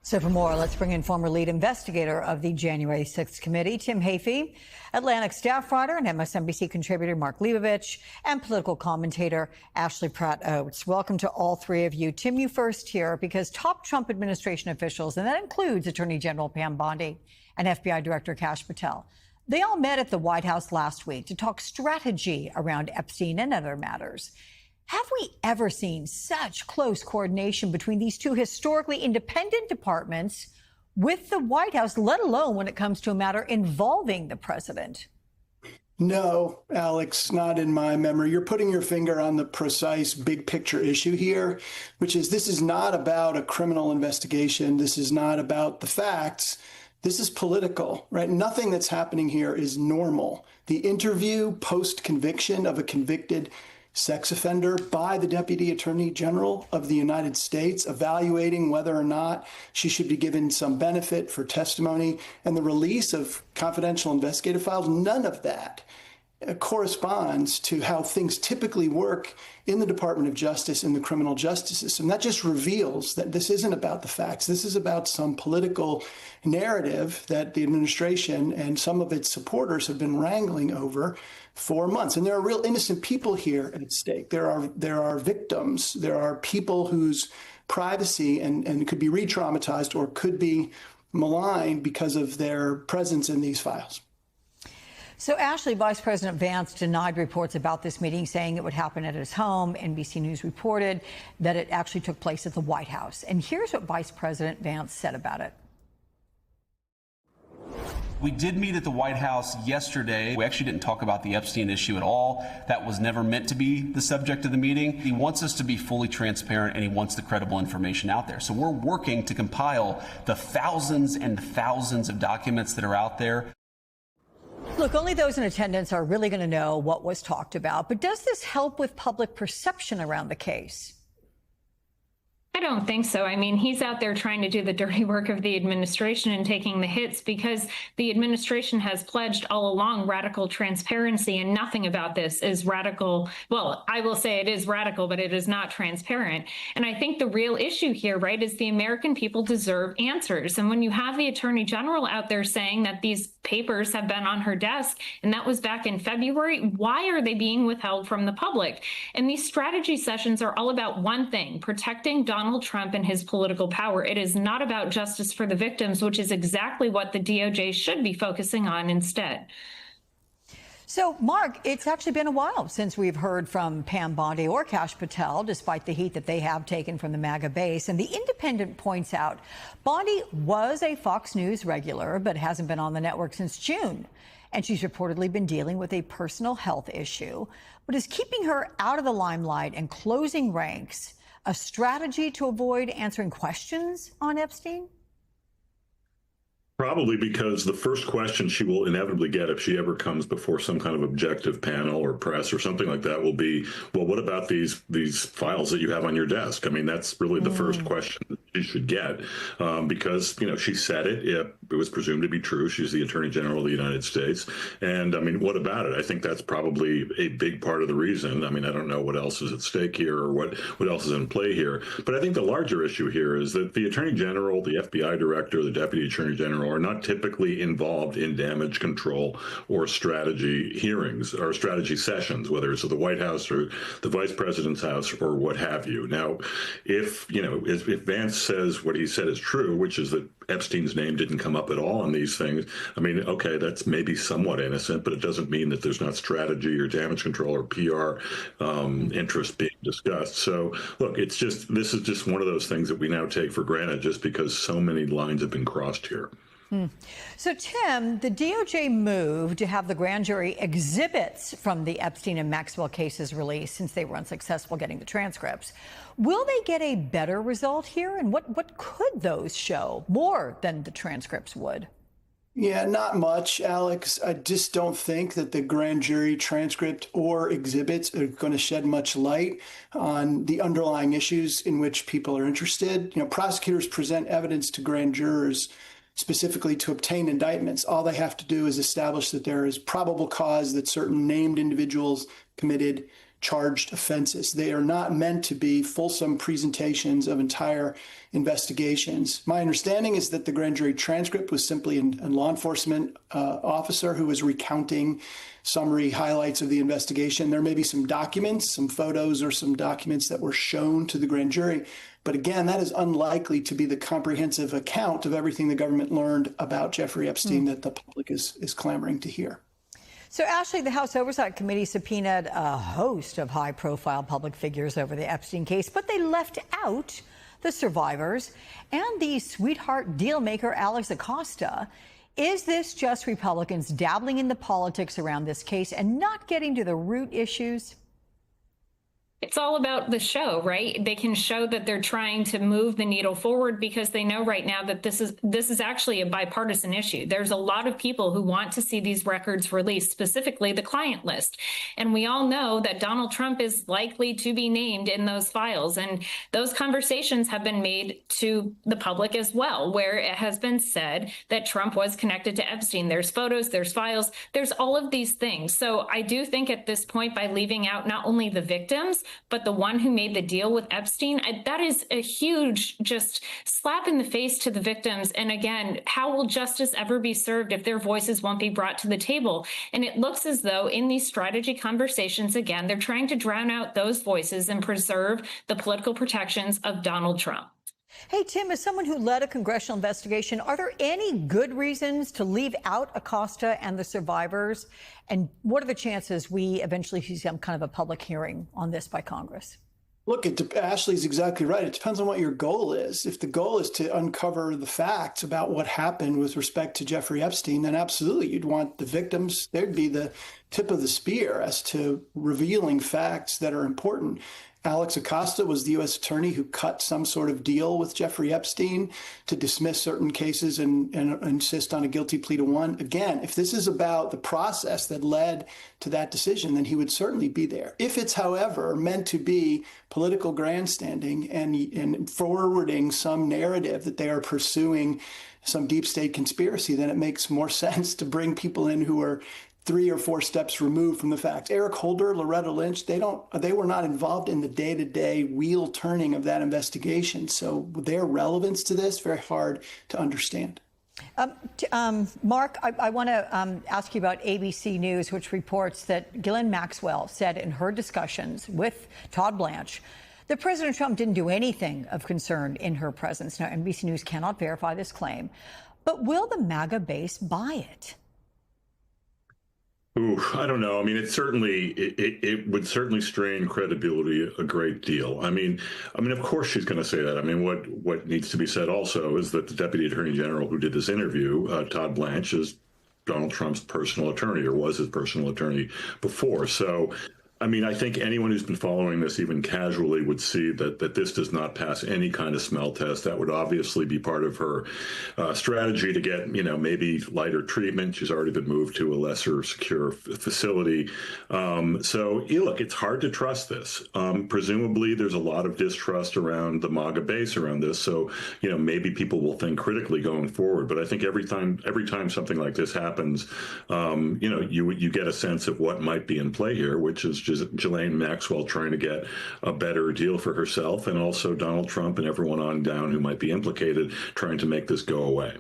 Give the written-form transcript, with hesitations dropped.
So for more, let's bring in former lead investigator of the January 6th committee, Tim Heaphy, Atlantic staff writer and MSNBC contributor Mark Leibovich, and political commentator Ashley Pratt-Oates. Welcome to all three of you. Tim, you first here, because top Trump administration officials, and that includes Attorney General Pam Bondi and FBI Director Kash Patel, they all met at the White House last week to talk strategy around Epstein and other matters. Have we ever seen such close coordination between these two historically independent departments with the White House, let alone when it comes to a matter involving the president? No, Alex, not in my memory. You're putting your finger on the precise big picture issue here, which is this is not about a criminal investigation. This is not about the facts. This is political, right? Nothing that's happening here is normal. The interview post-conviction of a convicted sex offender by the Deputy Attorney General of the United States, evaluating whether or not she should be given some benefit for testimony, and the release of confidential investigative files, none of that corresponds to how things typically work in the Department of Justice in the criminal justice system. That just reveals that this isn't about the facts. This is about some political narrative that the administration and some of its supporters have been wrangling over for months. And there are real innocent people here at stake. There are victims. There are people whose privacy and could be re-traumatized or could be maligned because of their presence in these files. So, Ashley, Vice President Vance denied reports about this meeting, saying it would happen at his home. NBC News reported that it actually took place at the White House. And here's what Vice President Vance said about it. We did meet at the White House yesterday. We actually didn't talk about the Epstein issue at all. That was never meant to be the subject of the meeting. He wants us to be fully transparent, and he wants the credible information out there. So we're working to compile the thousands and thousands of documents that are out there. Look, only those in attendance are really going to know what was talked about. But does this help with public perception around the case? I don't think so. I mean, he's out there trying to do the dirty work of the administration and taking the hits because the administration has pledged all along radical transparency, and nothing about this is radical. Well, I will say it is radical, but it is not transparent. And I think the real issue here, right, is the American people deserve answers. And when you have the Attorney General out there saying that these papers have been on her desk, and that was back in February, why are they being withheld from the public? And these strategy sessions are all about one thing: protecting Donald Trump and his political power. It is not about justice for the victims, which is exactly what the DOJ should be focusing on instead. So, Mark, it's actually been a while since we've heard from Pam Bondi or Kash Patel, despite the heat that they have taken from the MAGA base. And The Independent points out Bondi was a Fox News regular, but hasn't been on the network since June. And she's reportedly been dealing with a personal health issue. But is keeping her out of the limelight and closing ranks a strategy to avoid answering questions on Epstein? Probably because the first question she will inevitably get if she ever comes before some kind of objective panel or press or something like that will be, well, what about these files that you have on your desk? I mean, that's really the first question that she should get because, you know, she said it. It was presumed to be true. She's the Attorney General of the United States. And I mean, what about it? I think that's probably a big part of the reason. I mean, I don't know what else is at stake here or what else is in play here. But I think the larger issue here is that the Attorney General, the FBI Director, the Deputy Attorney General are not typically involved in damage control or strategy hearings or strategy sessions, whether it's at the White House or the Vice President's house or what have you. Now, if Vance says what he said is true, which is that Epstein's name didn't come up at all in these things, I mean, okay, that's maybe somewhat innocent, but it doesn't mean that there's not strategy or damage control or PR interest being discussed. So, look, this is just one of those things that we now take for granted just because so many lines have been crossed here. So, Tim, the DOJ moved to have the grand jury exhibits from the Epstein and Maxwell cases released since they were unsuccessful getting the transcripts. Will they get a better result here? And what could those show more than the transcripts would? Yeah, not much, Alex. I just don't think that the grand jury transcript or exhibits are going to shed much light on the underlying issues in which people are interested. You know, prosecutors present evidence to grand jurors specifically to obtain indictments. All they have to do is establish that there is probable cause that certain named individuals committed charged offenses. They are not meant to be fulsome presentations of entire investigations. My understanding is that the grand jury transcript was simply a law enforcement officer who was recounting summary highlights of the investigation. There may be some documents, some photos or some documents that were shown to the grand jury. But again, that is unlikely to be the comprehensive account of everything the government learned about Jeffrey Epstein that the public is clamoring to hear. So, Ashley, the House Oversight Committee subpoenaed a host of high-profile public figures over the Epstein case, but they left out the survivors and the sweetheart deal-maker Alex Acosta. Is this just Republicans dabbling in the politics around this case and not getting to the root issues? It's all about the show, right? They can show that they're trying to move the needle forward because they know right now that this is actually a bipartisan issue. There's a lot of people who want to see these records released, specifically the client list. And we all know that Donald Trump is likely to be named in those files. And those conversations have been made to the public as well, where it has been said that Trump was connected to Epstein. There's photos, there's files, there's all of these things. So I do think at this point, by leaving out not only the victims, but the one who made the deal with Epstein, that is a huge just slap in the face to the victims. And again, how will justice ever be served if their voices won't be brought to the table? And it looks as though in these strategy conversations, again, they're trying to drown out those voices and preserve the political protections of Donald Trump. Hey, Tim, as someone who led a congressional investigation, are there any good reasons to leave out Acosta and the survivors? And what are the chances we eventually see some kind of a public hearing on this by Congress? Look, Ashley's exactly right. It depends on what your goal is. If the goal is to uncover the facts about what happened with respect to Jeffrey Epstein, then absolutely you'd want the victims. They'd be the tip of the spear as to revealing facts that are important. Alex Acosta was the U.S. attorney who cut some sort of deal with Jeffrey Epstein to dismiss certain cases and insist on a guilty plea to one. Again, if this is about the process that led to that decision, then he would certainly be there. If it's, however, meant to be political grandstanding and forwarding some narrative that they are pursuing some deep state conspiracy, then it makes more sense to bring people in who are 3 or 4 steps removed from the facts. Eric Holder, Loretta Lynch, they were not involved in the day-to-day wheel turning of that investigation. So their relevance to this, very hard to understand. Mark, I want to ask you about ABC News, which reports that Ghislaine Maxwell said in her discussions with Todd Blanche that President Trump didn't do anything of concern in her presence. Now, NBC News cannot verify this claim, but will the MAGA base buy it? Ooh, I don't know. I mean, it would certainly strain credibility a great deal. I mean, of course she's going to say that. I mean, what needs to be said also is that the Deputy Attorney General who did this interview, Todd Blanche, is Donald Trump's personal attorney, or was his personal attorney before. So, I mean, I think anyone who's been following this even casually would see that this does not pass any kind of smell test. That would obviously be part of her strategy to get, maybe lighter treatment. She's already been moved to a lesser secure facility. So, look, it's hard to trust this. Presumably, there's a lot of distrust around the MAGA base around this. So, maybe people will think critically going forward. But I think every time something like this happens, you get a sense of what might be in play here, which is Ghislaine Maxwell trying to get a better deal for herself, and also Donald Trump and everyone on down who might be implicated trying to make this go away.